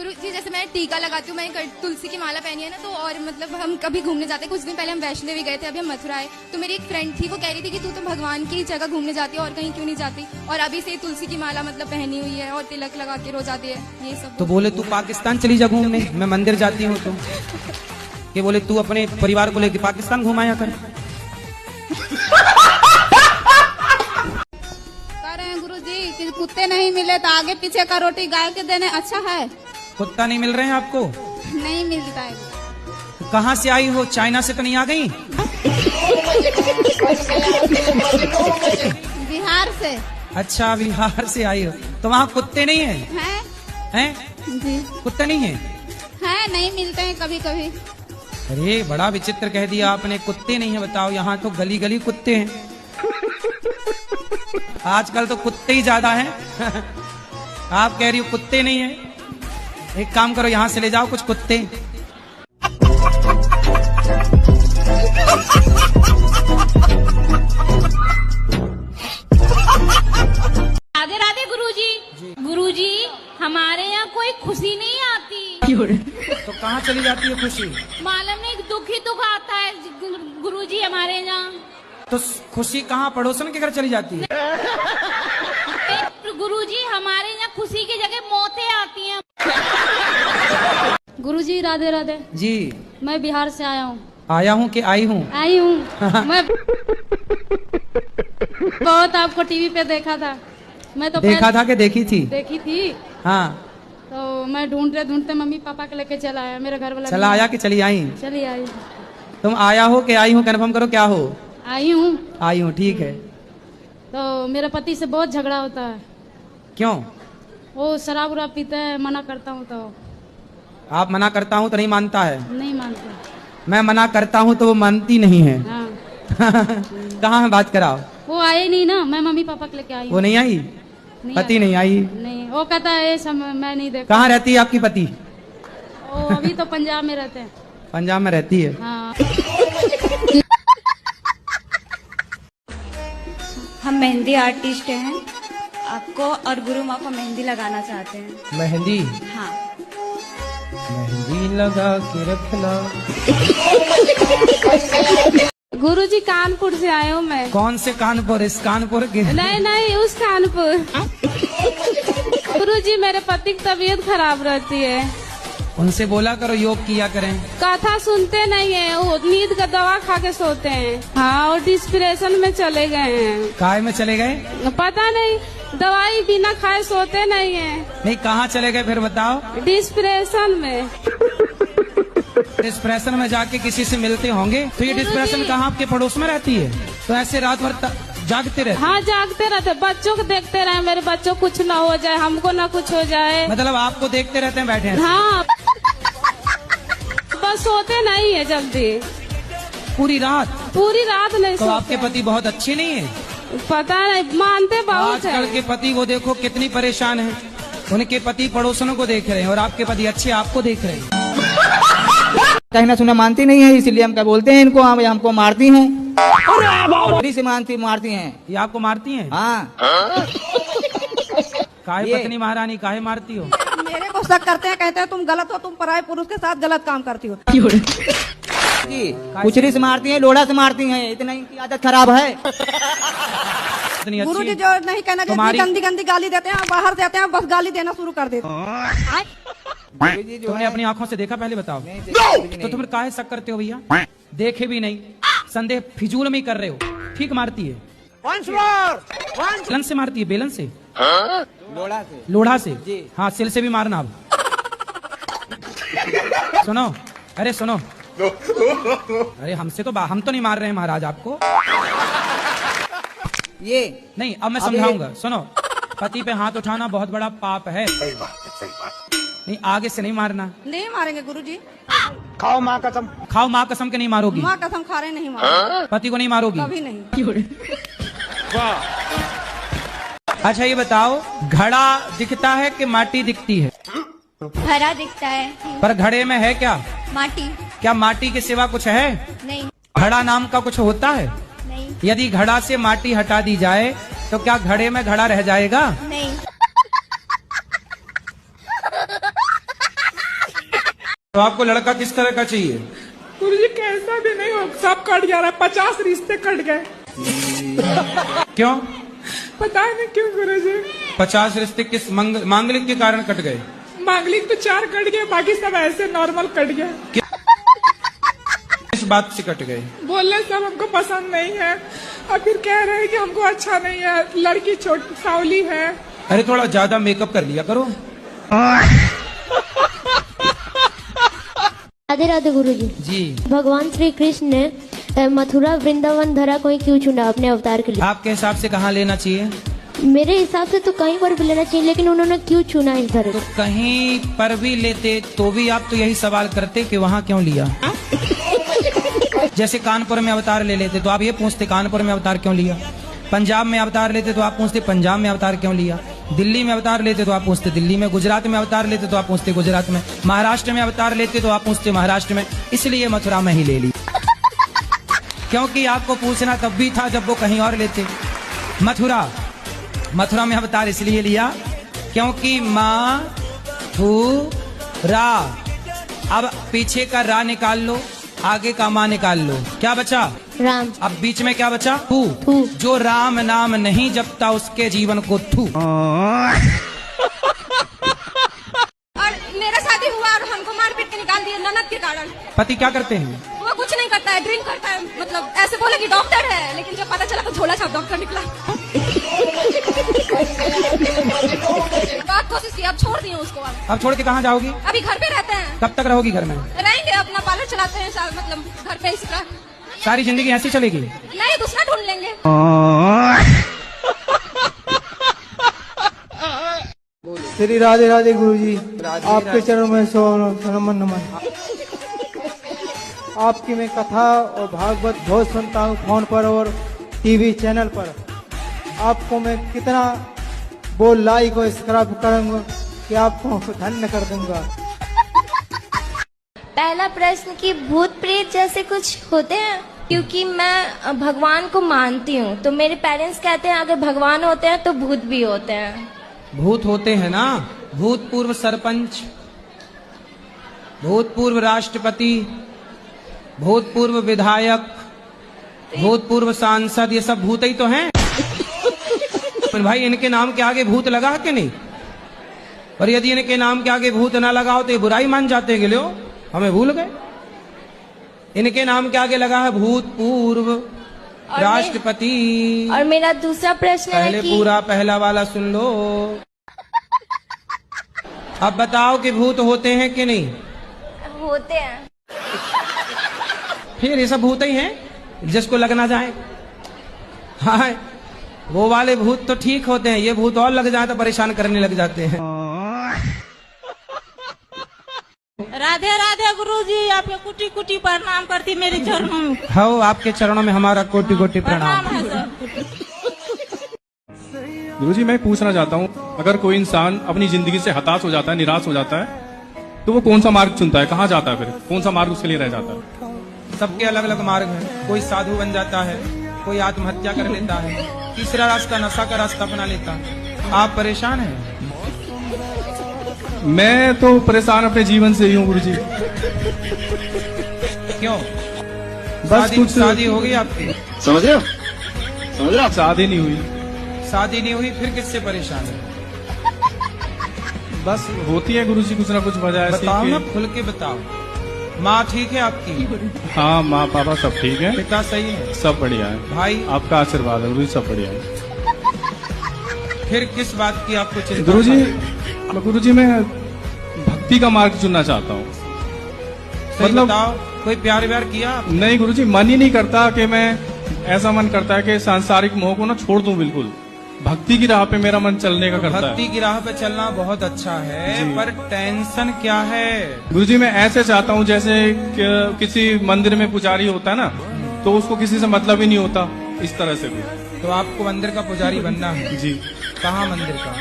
गुरु जी जैसे मैं टीका लगाती हूँ, मैंने तुलसी की माला पहनी है ना, तो और मतलब हम कभी घूमने जाते हैं, कुछ दिन पहले हम वैष्णो देवी गए थे, अभी हम मथुरा आए, तो मेरी एक फ्रेंड थी, वो कह रही थी कि तू तो भगवान की जगह घूमने जाती है और कहीं क्यों नहीं जाती, और अभी से तुलसी की माला मतलब पहनी हुई है और तिलक लगा के रोज आती है, ये सब। तो बोले तू पाकिस्तान चली जा घूमने, मैं मंदिर जाती हूँ, तो कि बोले तू अपने परिवार को लेकर पाकिस्तान घुमाया कर। कि कुत्ते नहीं मिले तो आगे पीछे का रोटी गाय के देने अच्छा है। कुत्ता नहीं मिल रहे हैं आपको? नहीं मिलता है। तो कहाँ से आई हो, चाइना से तो नहीं आ गई? बिहार से। अच्छा बिहार से आई हो, तो वहाँ कुत्ते नहीं है? हैं? जी कुत्ते नहीं है? है, नहीं मिलते हैं कभी कभी। अरे बड़ा विचित्र कह दिया आपने, कुत्ते नहीं है, बताओ यहाँ तो गली गली कुत्ते हैं। आजकल तो कुत्ते ही ज्यादा हैं। आप कह रही हो कुत्ते नहीं है, एक काम करो यहाँ से ले जाओ कुछ कुत्ते। राधे राधे गुरुजी। गुरुजी हमारे यहाँ कोई खुशी नहीं आती। तो कहाँ चली जाती है खुशी? मालूम नहीं, दुख ही दुख आता है गुरुजी हमारे यहाँ। तो खुशी कहाँ, पड़ोसन के घर चली जाती है? गुरुजी हमारे यहाँ खुशी की जगह मौतें आती हैं। गुरुजी राधे राधे जी। मैं बिहार से आया हूँ। आया हूँ कि आई हूँ? आई हूँ। मैं बहुत आपको टीवी पे देखा था, मैं तो देखा था कि देखी थी? देखी थी। हाँ, तो मैं ढूंढते ढूंढते मम्मी पापा के लेके चला आया, मेरे घर वाला चला आया कि चली आई? चली आई। तुम आया हो कि आई हूँ, कन्फर्म करो क्या हो? आई हूँ। आई हूँ, ठीक है। तो मेरे पति से बहुत झगड़ा होता है। क्यों? वो शराब उराब पीते हैं, मना करता हूँ तो। आप मना करता हूँ तो नहीं मानता है? नहीं मानते। मैं मना करता हूँ तो वो मानती नहीं है। हाँ। कहाँ है, बात कराओ। वो आए नहीं ना, मैं मम्मी पापा के लेके आई। वो नहीं आई? पति नहीं आई? नहीं, वो कहता है मैं नहीं देखा। कहाँ रहती है आपकी पति? वो अभी तो पंजाब में रहते हैं। पंजाब में रहती है? हाँ। हम मेहंदी आर्टिस्ट हैं, आपको और गुरु माँ को मेहंदी लगाना चाहते हैं। मेहंदी? हाँ। मेहंदी लगा के रखना। गुरुजी कानपुर से आए हूँ मैं। कौन से कानपुर? इस कानपुर के? नहीं नहीं, उस कानपुर। गुरुजी मेरे पति की तबीयत खराब रहती है। उनसे बोला करो योग किया करें। कथा सुनते नहीं है, वो नींद का दवा खा के सोते हैं। हाँ, और डिस्प्रेशन में चले गए हैं। काय में चले गए? पता नहीं, दवाई बिना खाए सोते नहीं है। नहीं, कहाँ चले गए फिर बताओ? डिस्प्रेशन में। डिस्प्रेशन में जाके किसी से मिलते होंगे, तो ये डिस्प्रेशन कहाँ आपके पड़ोस में रहती है? तो ऐसे रात भर जागते रहते? हाँ, जागते रहते, बच्चों को देखते रहे, मेरे बच्चों कुछ ना हो जाए, हमको ना कुछ हो जाए। मतलब आपको देखते रहते हैं बैठे हैं? हाँ, बस सोते नहीं है जल्दी। पूरी रात? पूरी रात नहीं तो सोते। आपके पति बहुत अच्छे नहीं है? पता नहीं, मानते बहुत है। आजकल के पति वो देखो कितनी परेशान है, उनके पति पड़ोसनों को देख रहे हैं और आपके पति अच्छे आपको देख रहे हैं। कहना सुना मानती नहीं है, इसलिए हम क्या बोलते हैं इनको, हमको मारती हैं। से मारती हैं। ये आपको मारती हैं? हाँ। काहे पत्नी महारानी, काहे मारती हो? मेरे को शक करते हैं, कहते हैं तुम गलत हो, तुम पराये पुरुष के साथ गलत काम करती हो। कुचरी से मारती हैं, लोढ़ा से मारती हैं, इतना इनकी आदत खराब है। गुरु जी जो नहीं कहना चाहिए, गंदी गंदी गाली देते हैं, बाहर जाते हैं बस गाली देना शुरू कर देते हैं। तुमने अपनी आंखों से देखा? पहले बताओ। तो तुम काहे शक करते हो भैया? देखे भी नहीं, संदेह फिजूल में ही कर रहे हो। ठीक मारती है? बेलन से मारती है? बेलन से? लोढ़ा से। लोढ़ा से? हाँ, सिल से भी मारना। अब सुनो, अरे सुनो, अरे हमसे तो हम तो नहीं मार रहे हैं महाराज आपको। ये नहीं, अब मैं समझाऊंगा। सुनो, पति पे हाथ उठाना बहुत बड़ा पाप है। नहीं, आगे से नहीं मारना। नहीं मारेंगे गुरु जी। खाओ माँ कसम। खाओ माँ कसम के नहीं मारोगी? माँ कसम खा रहे नहीं मारोगी। पति को नहीं मारोगी? कभी नहीं। अच्छा ये बताओ, घड़ा दिखता है कि माटी दिखती है? घड़ा दिखता है। पर घड़े में है क्या? माटी। क्या माटी के सिवा कुछ है? नहीं। घड़ा नाम का कुछ होता है? नहीं। यदि घड़ा से माटी हटा दी जाए तो क्या घड़े में घड़ा रह जाएगा? नहीं। तो आपको लड़का किस तरह का चाहिए? गुरुजी कैसा भी नहीं हो, सब कट जा रहा है, 50 रिश्ते कट गए। क्यों? पता नहीं क्यों गुरुजी। 50 रिश्ते किस मांगलिक के कारण कट गए? मांगलिक तो 4 कट गए, बाकी सब ऐसे नॉर्मल कट गए। किस बात से कट गए? बोलने सब हमको पसंद नहीं है और फिर कह रहे हैं कि हमको अच्छा नहीं है, लड़की छोटी सावली है। अरे थोड़ा ज्यादा मेकअप कर लिया करो। राधे राधे गुरुजी। जी। भगवान श्री कृष्ण ने मथुरा वृंदावन धरा को ही क्यों चुना अपने अवतार के लिए? आपके हिसाब से कहाँ लेना चाहिए? मेरे हिसाब से तो कहीं पर भी लेना चाहिए, लेकिन उन्होंने क्यों चुना इस धरे को? कहीं पर भी लेते तो भी आप तो यही सवाल करते कि वहाँ क्यों लिया। जैसे कानपुर में अवतार ले लेते तो आप ये पूछते कानपुर में अवतार क्यों लिया। पंजाब में अवतार लेते तो आप पूछते पंजाब में अवतार क्यों लिया। दिल्ली में अवतार लेते तो आप पूछते दिल्ली में। गुजरात में अवतार लेते तो आप पूछते गुजरात में। महाराष्ट्र में अवतार लेते तो आप पूछते महाराष्ट्र में। इसलिए मथुरा में ही ले ली, क्योंकि आपको पूछना तब भी था जब वो कहीं और लेते। मथुरा में अवतार इसलिए लिया क्योंकि माँ थू रा। अब पीछे का रा निकाल लो, आगे का माँ निकाल लो, क्या बचा? राम। अब बीच में क्या बचा? थू। जो राम नाम नहीं जपता उसके जीवन को थू। और मेरा शादी हुआ और हमको मार पीट के निकाल दिया ननद के कारण। पति क्या करते हैं? वो कुछ नहीं करता है, ड्रिंक करता है, मतलब ऐसे बोला कि डॉक्टर है, लेकिन जब पता चला तो झोला छाप डॉक्टर निकला। बहुत कोशिश की, अब छोड़ दिए उसको। अब छोड़ के कहाँ जाओगी? अभी घर पे रहते हैं। कब तक रहोगी घर में? रहेंगे, अपना पार्लर चलाते हैं, मतलब घर पे इसी तरह। सारी जिंदगी ऐसी चलेगी? नहीं, दूसरा ढूंढ लेंगे। श्री राधे राधे गुरुजी। आपके चरणों में नमन नमन। आपकी मैं कथा और भागवत बहुत सुनता हूँ फोन पर और टीवी चैनल पर। आपको मैं कितना बोल लाइक और सब्सक्राइब करूंगा कि आपको धन्य कर दूंगा। पहला प्रश्न कि भूत प्रेत जैसे कुछ होते हैं? क्योंकि मैं भगवान को मानती हूँ, तो मेरे पेरेंट्स कहते हैं अगर भगवान होते हैं तो भूत भी होते हैं। भूत होते हैं ना, भूतपूर्व सरपंच, भूतपूर्व राष्ट्रपति, भूतपूर्व विधायक, भूतपूर्व सांसद, ये सब भूत ही तो हैं। पर भाई इनके नाम के आगे भूत लगा है कि नहीं? और यदि इनके नाम के आगे भूत ना लगाओ तो ये बुराई मान जाते हैं कि लो हमें भूल गए। इनके नाम के आगे लगा है भूतपूर्व राष्ट्रपति। और मेरा दूसरा प्रश्न है पहले कि पूरा पहला वाला सुन लो। अब बताओ कि भूत होते हैं कि नहीं? होते हैं। फिर ये सब भूत ही हैं जिसको लगना जाए। हाँ, वो वाले भूत तो ठीक होते हैं, ये भूत और लग जाए तो परेशान करने लग जाते हैं। राधे राधे गुरुजी, आपके कुटी कुटी प्रणाम करती मेरे चरणों में। हाँ, आपके चरणों में हमारा कोटि कोटि प्रणाम। है सर। गुरुजी मैं पूछना चाहता हूँ, अगर कोई इंसान अपनी जिंदगी से हताश हो जाता है, निराश हो जाता है, तो वो कौन सा मार्ग चुनता है? कहाँ जाता है? फिर कौन सा मार्ग उसके लिए रह जाता है? सबके अलग अलग मार्ग हैं। कोई साधु बन जाता है, कोई आत्महत्या कर लेता है, तीसरा रास्ता नशा का रास्ता अपना लेता है। आप परेशान हैं? मैं तो परेशान अपने जीवन से ही हूँ गुरुजी। क्यों? बस कुछ शादी हो गई आपकी? समझ रहे हो? शादी नहीं हुई। शादी नहीं हुई, फिर किससे परेशान है? बस होती है गुरुजी कुछ ना कुछ वजह ऐसी। बताओ ना, खुल के बताओ। माँ ठीक है आपकी? हाँ, माँ पापा सब ठीक है। पिता सही है? सब बढ़िया है भाई? आपका आशीर्वाद है गुरुजी, सब बढ़िया है। फिर किस बात की आपको चिंता? गुरुजी मैं भक्ति का मार्ग चुनना चाहता हूँ। मतलब बताओ, कोई प्यार व्यार किया? नहीं गुरुजी, मन ही नहीं करता कि मैं, ऐसा मन करता है कि सांसारिक मोह को ना छोड़ दूं बिल्कुल। भक्ति की राह पे मेरा मन चलने का करता है। भक्ति की राह पे चलना बहुत अच्छा है, पर टेंशन क्या है? गुरुजी मैं ऐसे चाहता हूँ जैसे किसी मंदिर में पुजारी होता है ना, तो उसको किसी से मतलब ही नहीं होता, इस तरह से भी। तो आपको मंदिर का पुजारी बनना है? जी। कहाँ मंदिर का?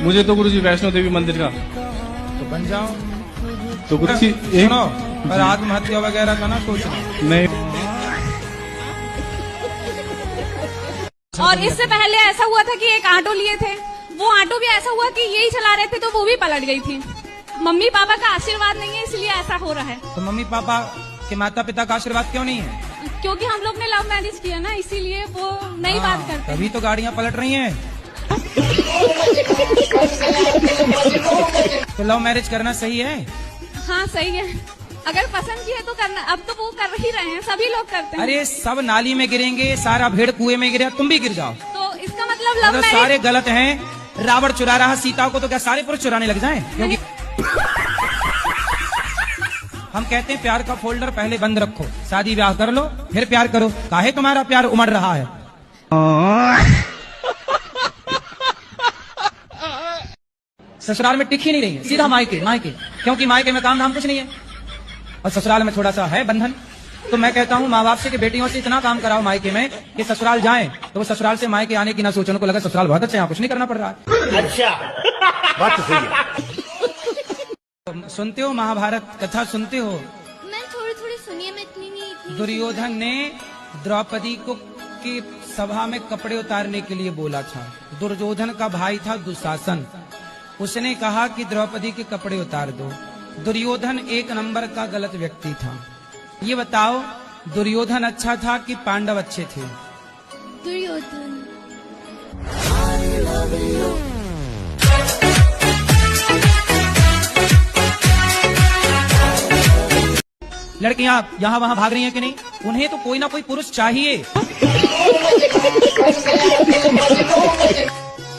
मुझे तो गुरुजी वैष्णो देवी मंदिर का। तो बन जाओ। तो गुरुजी सुनो, पर आत्महत्या वगैरह का ना सोचना। नहीं। और इससे पहले ऐसा हुआ था कि एक ऑटो लिए थे, वो ऑटो भी ऐसा हुआ कि यही चला रहे थे तो वो भी पलट गई थी। मम्मी पापा का आशीर्वाद नहीं है इसलिए ऐसा हो रहा है। तो मम्मी पापा के माता पिता का आशीर्वाद क्यों नहीं है? क्योंकि हम लोग ने लव मैरिज किया ना, इसीलिए वो नहीं बात करते। तभी तो गाड़ियाँ पलट रही हैं। तो लव मैरिज करना सही है? हाँ सही है, अगर पसंद की है तो करना। अब तो वो कर ही रहे हैं, सभी लोग करते हैं। अरे सब नाली में गिरेंगे, सारा भेड़ कुएं में गिरे, तुम भी गिर जाओ तो इसका मतलब लव मतलब मैरिज सारे गलत हैं। रावण चुरा रहा सीता को, तो क्या सारे पुरुष चुराने लग जाएं? क्योंकि हम कहते हैं प्यार का फोल्डर पहले बंद रखो, शादी ब्याह कर लो फिर प्यार करो। काहे तुम्हारा प्यार उमड़ रहा है? ससुराल में टिक ही नहीं रही है, सीधा मायके मायके, क्योंकि मायके में काम धाम कुछ नहीं है और ससुराल में थोड़ा सा है बंधन। तो मैं कहता हूँ माँ बाप से कि बेटियों से इतना काम कराओ मायके में कि ससुराल जाएं तो वो ससुराल से मायके आने की ना सोचने को लगा ससुराल बहुत अच्छा है, यहाँ कुछ नहीं करना पड़ रहा है। अच्छा, बात तो सही है। सुनते हो महाभारत कथा सुनते हो? मैं थोड़ी थोड़ी सुनिए, मैं इतनी दुर्योधन ने द्रौपदी को की सभा में कपड़े उतारने के लिए बोला था। दुर्योधन का भाई था दुशासन, उसने कहा कि द्रौपदी के कपड़े उतार दो। दुर्योधन एक नंबर का गलत व्यक्ति था। ये बताओ दुर्योधन अच्छा था कि पांडव अच्छे थे? दुर्योधन। लड़कियां यहाँ वहाँ भाग रही हैं कि नहीं? उन्हें तो कोई ना कोई पुरुष चाहिए।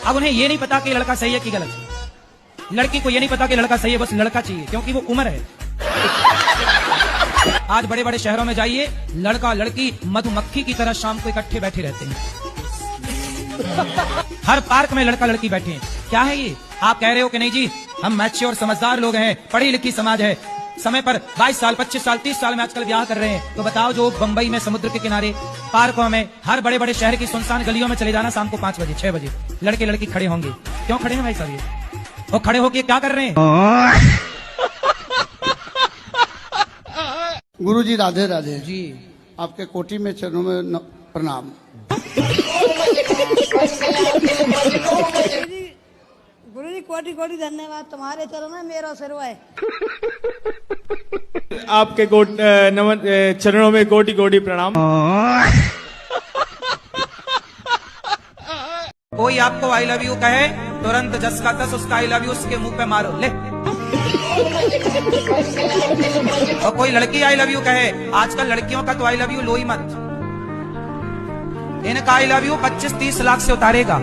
अब उन्हें ये नहीं पता कि लड़का सही है कि गलत। लड़की को ये नहीं पता कि लड़का सही है, बस लड़का चाहिए क्योंकि वो उम्र है। आज बड़े बड़े शहरों में जाइए, लड़का लड़की मधुमक्खी की तरह शाम को इकट्ठे बैठे रहते हैं। हर पार्क में लड़का लड़की बैठे हैं। क्या है ये? आप कह रहे हो कि नहीं जी हम मैच्योर समझदार लोग हैं, पढ़ी लिखी समाज है, समय पर 22 साल 25 साल 30 साल में आजकल ब्याह कर रहे हैं। तो बताओ जो बंबई में समुद्र के किनारे पार्कों में हर बड़े बड़े शहर की सुनसान गलियों में चले जाना, शाम को 5 बजे 6 बजे लड़के लड़की खड़े होंगे। क्यों खड़े हैं भाई साहब? ये वो खड़े होके क्या कर रहे हैं? गुरुजी राधे राधे जी। आपके कोटि में चरणों में प्रणाम। गुरुजी कोटि कोटि धन्यवाद, तुम्हारे चरणों में मेरा सिर है। आपके चरणों में कोटि कोटि प्रणाम। कोई आपको आई लव यू कहे, तुरंत जस का तस उसका आई लव यू उसके मुंह पे मारो ले। और कोई लड़की आई लव यू कहे, आजकल लड़कियों का तो आई लव यू लो ही मत, इनका आई लव यू 25-30 लाख से उतारेगा।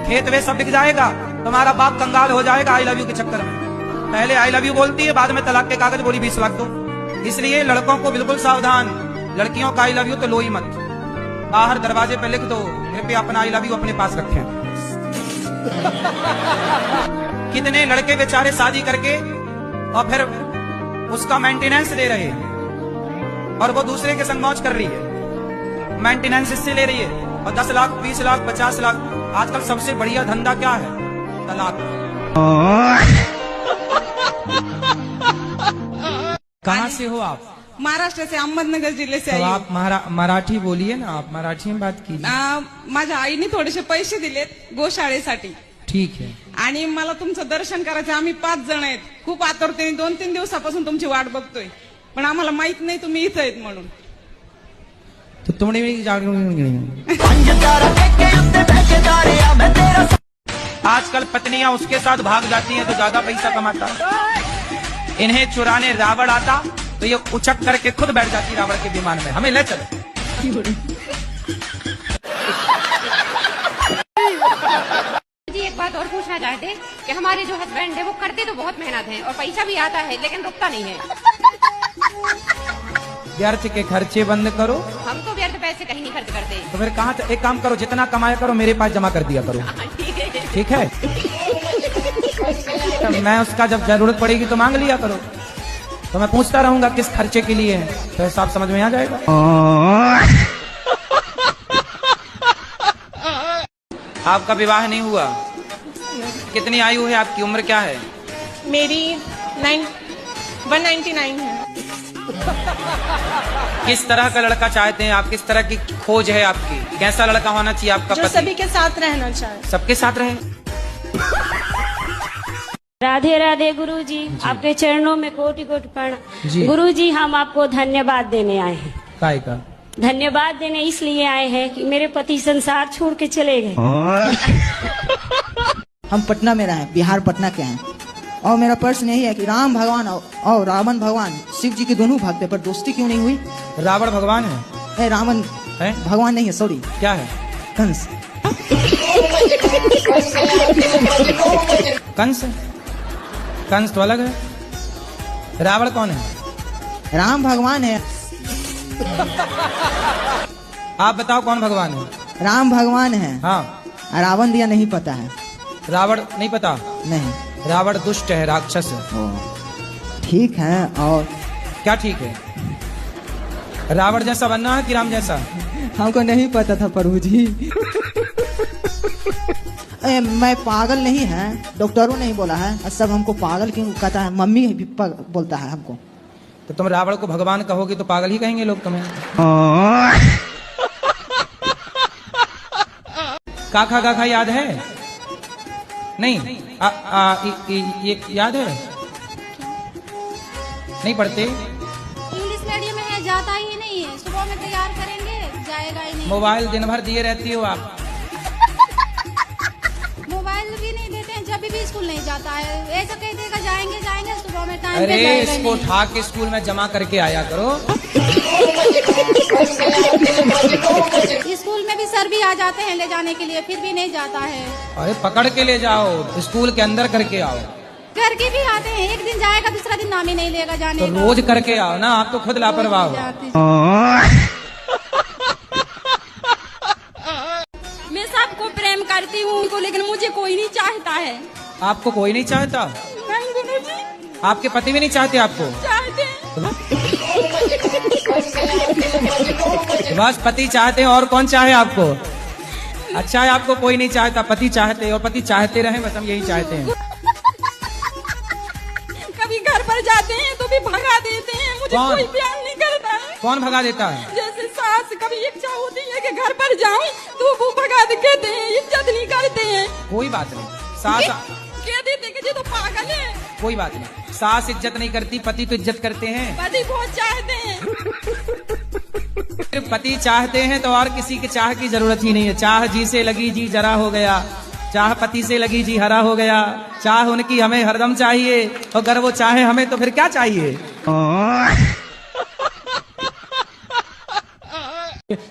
खेत वे सब बिक जाएगा, तुम्हारा बाप कंगाल हो जाएगा आई लव यू के चक्कर में। पहले आई लव यू बोलती है, बाद में तलाक के कागज बोली 20 लाख दो। इसलिए लड़कों को बिल्कुल सावधान, लड़कियों का आई लव यू तो लो ही मत, बाहर दरवाजे पे लिख दो कृपया अपना आई लव यू अपने पास रखें। कितने लड़के बेचारे शादी करके और फिर उसका मेंटेनेंस दे रहे हैं और वो दूसरे के संग मौज कर रही है, मेंटेनेंस इससे ले रही है और 10 लाख 20 लाख 50 लाख। आजकल सबसे बढ़िया धंधा क्या है? तलाक। कहाँ से हो आप? महाराष्ट्र से, अहमदनगर जिल्हे से तो आई हूँ। आप मराठी बोलिए ना, आप मराठी में बात कीजिए। माझ्या आईने थोडेसे पैसे दिलेत गोशाळेसाठी ठीक है। आणि मला तुमचं दर्शन करायचं। आम्ही 5 जण आहेत, खूप आतुरतेने 2-3 दिवसापासून तुमची वाट बघतोय, पण आम्हाला माहित नाही तुम्ही इथं आहेत म्हणून। तो तुमने आजकल पत्नियां उसके साथ भाग जाती हैं तो ज्यादा पैसा कमाता। इन्हें चुराने रावण आता तो ये उचक करके खुद बैठ जाती रावण के विमान में, हमें ले चलो। जी एक बात और पूछना चाहते कि हमारे जो हस्बैंड है वो करते तो बहुत मेहनत है और पैसा भी आता है लेकिन रुकता नहीं है। व्यर्थ के खर्चे बंद करो। हम तो व्यर्थ पैसे कहीं नहीं खर्च करते। तो फिर कहाँ? एक काम करो, जितना कमाया करो मेरे पास जमा कर दिया करो। ठीक है? तो मैं उसका जब जरूरत पड़ेगी तो मांग लिया करो, तो मैं पूछता रहूंगा किस खर्चे के लिए है, तो हिसाब समझ में आ जाएगा। आपका विवाह नहीं हुआ? कितनी आयु है आपकी? उम्र क्या है? मेरी 199 है। किस तरह का लड़का चाहते हैं आप? किस तरह की खोज है आपकी? कैसा लड़का होना चाहिए आपका जो पति? सभी के साथ रहना चाहे। सबके साथ रहे? राधे राधे गुरुजी, आपके चरणों में कोटि कोटि जी। प्रणाम। गुरुजी, हम आपको धन्यवाद देने आए हैं। काय का? धन्यवाद देने इसलिए आए हैं कि मेरे पति संसार छोड़ के चले गए। हम पटना में रहे, बिहार पटना के हैं, और मेरा प्रश्न यही है कि राम भगवान और रावण भगवान शिव जी के दोनों भक्त हैं, पर दोस्ती क्यों नहीं हुई? रावण भगवान है? नहीं, रावण है? भगवान नहीं है, सॉरी। क्या है? कंस। कंस? कंस तो अलग है। रावण कौन है? राम भगवान है। आप बताओ कौन भगवान है? राम भगवान है। हाँ। रावण दिया नहीं पता है। रावण नहीं पता? नहीं। रावण दुष्ट है, राक्षस है। ठीक है, और क्या ठीक है? रावण जैसा बनना है कि राम जैसा? हमको नहीं पता था प्रभु जी। मैं पागल नहीं है, डॉक्टरों ने ही बोला है। सब हमको पागल क्यों कहता है, मम्मी भी बोलता है हमको। तो तुम रावण को भगवान कहोगे तो पागल ही कहेंगे लोग तुम्हें। काखा काखा याद है? नहीं। ये याद है? नहीं पढ़ते? इंग्लिश मीडियम में है, जाता ही नहीं है। सुबह में तैयार करेंगे, जाएगा ही नहीं। मोबाइल दिन भर दिए रहती हो आप। मोबाइल भी नहीं देते हैं, जब भी स्कूल नहीं जाता है। ऐसा कह देगा जाएंगे जाएंगे, सुबह में टाइम पे अरे जाएगा इसको नहीं। उठा के स्कूल में जमा करके आया करो। स्कूल में भी सर भी आ जाते हैं ले जाने के लिए, फिर भी नहीं जाता है। अरे पकड़ के ले जाओ, स्कूल के अंदर करके आओ। करके भी आते हैं, एक दिन जाएगा दूसरा दिन नाम ही नहीं लेगा जाने तो का। रोज करके आओ ना, आप तो खुद लापरवाह हो। मैं सबको प्रेम करती हूँ, लेकिन मुझे कोई नहीं चाहता है। आपको कोई नहीं चाहता? नहीं गुरुजी। आपके पति भी नहीं चाहते आपको? चाहते। बस पति चाहते हैं, और कौन चाहे आपको? अच्छा है आपको कोई नहीं चाहता, पति चाहते, और पति चाहते रहे, बस हम यही चाहते हैं। कभी घर पर जाते हैं तो भी भगा देते हैं, मुझे कौन? कोई प्यार नहीं करता है। कौन भगा देता है? जैसे सास, कभी इच्छा होती है कि घर पर जाऊं तो वो भगा दे, कहते हैं इज्जत नहीं करते हैं। कोई बात नहीं, सास कह देते कि ये तो पागल है। कोई बात नहीं, सास इज्जत नहीं करती, पति तो इज्जत करते हैं। पति बहुत चाहते हैं। पति चाहते हैं तो और किसी के चाह की जरूरत ही नहीं है। चाह जी से लगी जी जरा हो गया, चाह पति से लगी जी हरा हो गया। चाह उनकी हमें हरदम चाहिए, और अगर वो चाहे हमें तो फिर क्या चाहिए?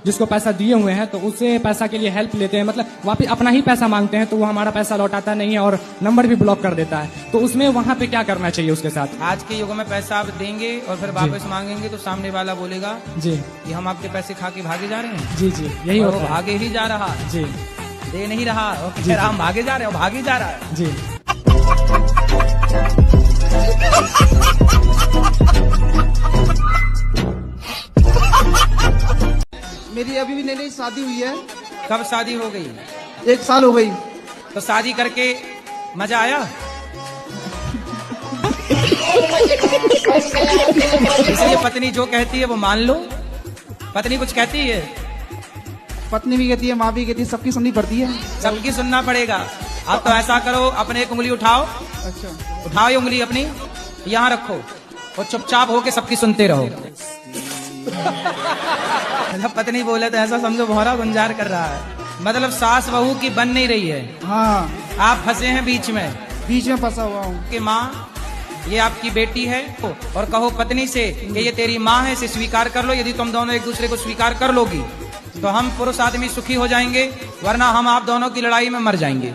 जिसको पैसा दिए हुए हैं तो उससे पैसा के लिए हेल्प लेते हैं, मतलब वापिस अपना ही पैसा मांगते हैं, तो वो हमारा पैसा लौटाता नहीं है और नंबर भी ब्लॉक कर देता है। तो उसमें वहाँ पे क्या करना चाहिए उसके साथ? आज के युग में पैसा आप देंगे और फिर वापस मांगेंगे तो सामने वाला बोलेगा जी कि हम आपके पैसे खा के भागे जा रहे हैं। जी जी, यही और होता वो है। भागे ही जा रहा जी, दे नहीं रहा, और जी, हम भागे जा रहे हैं, भागे जा रहा है। जी। मेरी अभी भी नई शादी हुई है। कब शादी हो गई? 1 साल हो गई। तो शादी करके मजा आया? इसलिए पत्नी जो कहती है वो मान लो। पत्नी कुछ कहती है, पत्नी भी कहती है, माँ भी कहती है, सबकी सुननी पड़ती है। सबकी सुनना पड़ेगा। अब तो ऐसा करो, अपने एक उंगली उठाओ। अच्छा, उठाओ ये उंगली अपनी, यहाँ रखो और चुपचाप होके सबकी सुनते रहो। मतलब पत्नी बोले तो ऐसा समझो भौरा गुंजार कर रहा है, मतलब सास बहू की बन नहीं रही है। हाँ, आप फंसे हैं बीच में फंसा हुआ हूँ। कि माँ ये आपकी बेटी है, और कहो पत्नी से कि ये तेरी माँ है, इसे स्वीकार कर लो। यदि तुम दोनों एक दूसरे को स्वीकार कर लोगी तो हम पुरुष आदमी सुखी हो जाएंगे, वरना हम आप दोनों की लड़ाई में मर जाएंगे।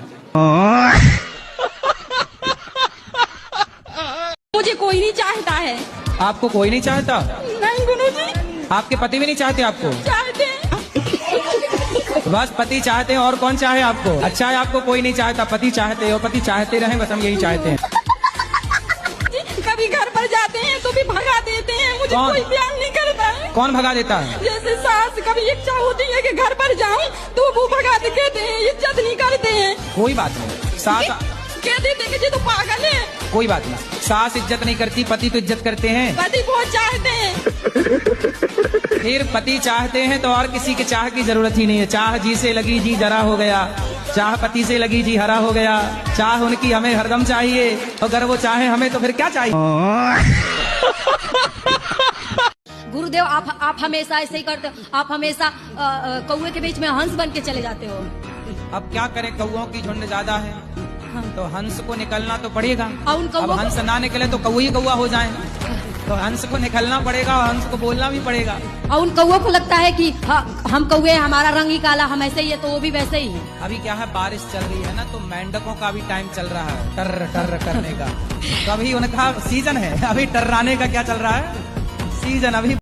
मुझे कोई नहीं चाहता है। आपको कोई नहीं चाहता? नहीं गुरुजी। आपके पति भी नहीं चाहते आपको? चाहते। बस पति चाहते हैं, और कौन चाहे आपको? अच्छा है आपको कोई नहीं चाहता, पति चाहते हो, पति चाहते रहे, बस हम यही चाहते हैं। कभी घर पर जाते हैं तो भी भगा देते हैं, मुझे कौन? कोई प्यार नहीं करता है। कौन भगा देता है? जैसे सास, कभी इच्छा होती है कि घर पर जाऊं तो वो भगा दे, कहते हैं इज्जत नहीं करते हैं। कोई बात नहीं, सास कह देते कि ये तो पागल है। कोई बात नहीं, सास इज्जत नहीं करती, पति तो इज्जत करते हैं। पति बहुत चाहते हैं। फिर पति चाहते हैं तो और किसी के चाह की जरूरत ही नहीं है। चाह जी से लगी जी जरा हो गया, चाह पति से लगी जी हरा हो गया। चाह उनकी हमें हरदम चाहिए, अगर वो चाहे हमें तो फिर क्या चाहिए। गुरुदेव आप हमेशा ऐसे ही करते हो, आप हमेशा कौवे के बीच में हंस बन के चले जाते हो। अब क्या करें, कौओं की झुंड ज्यादा है, तो हंस को निकलना तो पड़ेगा। अब हंस ना निकले तो कौवा ही कौवा हो जाए, तो हंस को निकलना पड़ेगा और हंस को बोलना भी पड़ेगा। और उन कौवों को लगता है कि हम कौवे, हमारा रंग ही काला, हम ऐसे ही है, तो वो भी वैसे ही है। अभी क्या है, बारिश चल रही है ना, तो मेंढकों का भी टाइम चल रहा है टर टर करने का। तो अभी उनका सीजन है, अभी टर्राने का क्या चल रहा है, सीजन अभी।